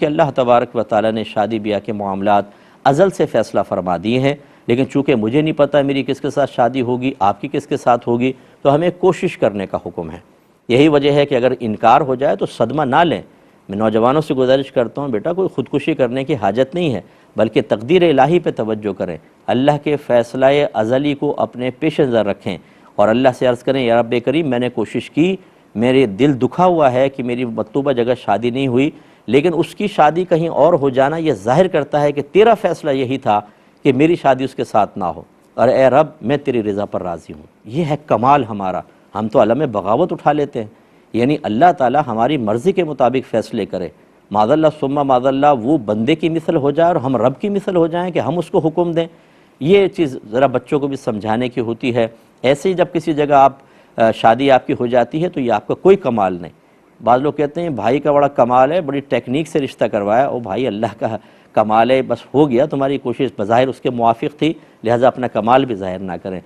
کہ اللہ تبارک و تعالیٰ نے شادی بیاہ کے معاملات ازل سے فیصلہ فرما دیے ہیں، لیکن چونکہ مجھے نہیں پتہ میری کس کے ساتھ شادی ہوگی، آپ کی کس کے ساتھ ہوگی، تو ہمیں کوشش کرنے کا حکم ہے۔ یہی وجہ ہے کہ اگر انکار ہو جائے تو صدمہ نہ لیں۔ میں نوجوانوں سے گزارش کرتا ہوں، بیٹا کوئی خودکشی کرنے کی حاجت نہیں ہے، بلکہ تقدیر الہی پہ توجہ کریں، اللہ کے فیصلہ ازلی کو اپنے پیش نظر رکھیں اور اللہ سے عرض کریں، یا رب کریم میں نے کوشش کی، میرے دل دکھا ہوا ہے کہ میری مطلوبہ جگہ شادی نہیں ہوئی، لیکن اس کی شادی کہیں اور ہو جانا یہ ظاہر کرتا ہے کہ تیرا فیصلہ یہی تھا کہ میری شادی اس کے ساتھ نہ ہو، اور اے رب میں تیری رضا پر راضی ہوں۔ یہ ہے کمال ہمارا۔ ہم تو عالم بغاوت اٹھا لیتے ہیں، یعنی اللہ تعالیٰ ہماری مرضی کے مطابق فیصلے کرے، معاذ اللہ ثم معاذ اللہ وہ بندے کی مثل ہو جائے اور ہم رب کی مثل ہو جائیں کہ ہم اس کو حکم دیں۔ یہ چیز ذرا بچوں کو بھی سمجھانے کی ہوتی ہے۔ ایسے ہی جب کسی جگہ شادی آپ کی ہو جاتی ہے تو یہ آپ کا کوئی کمال نہیں۔ بعض لوگ کہتے ہیں بھائی کا بڑا کمال ہے، بڑی ٹیکنیک سے رشتہ کروایا، او بھائی اللہ کا کمال ہے، بس ہو گیا، تمہاری کوشش بظاہر اس کے موافق تھی، لہٰذا اپنا کمال بھی ظاہر نہ کریں۔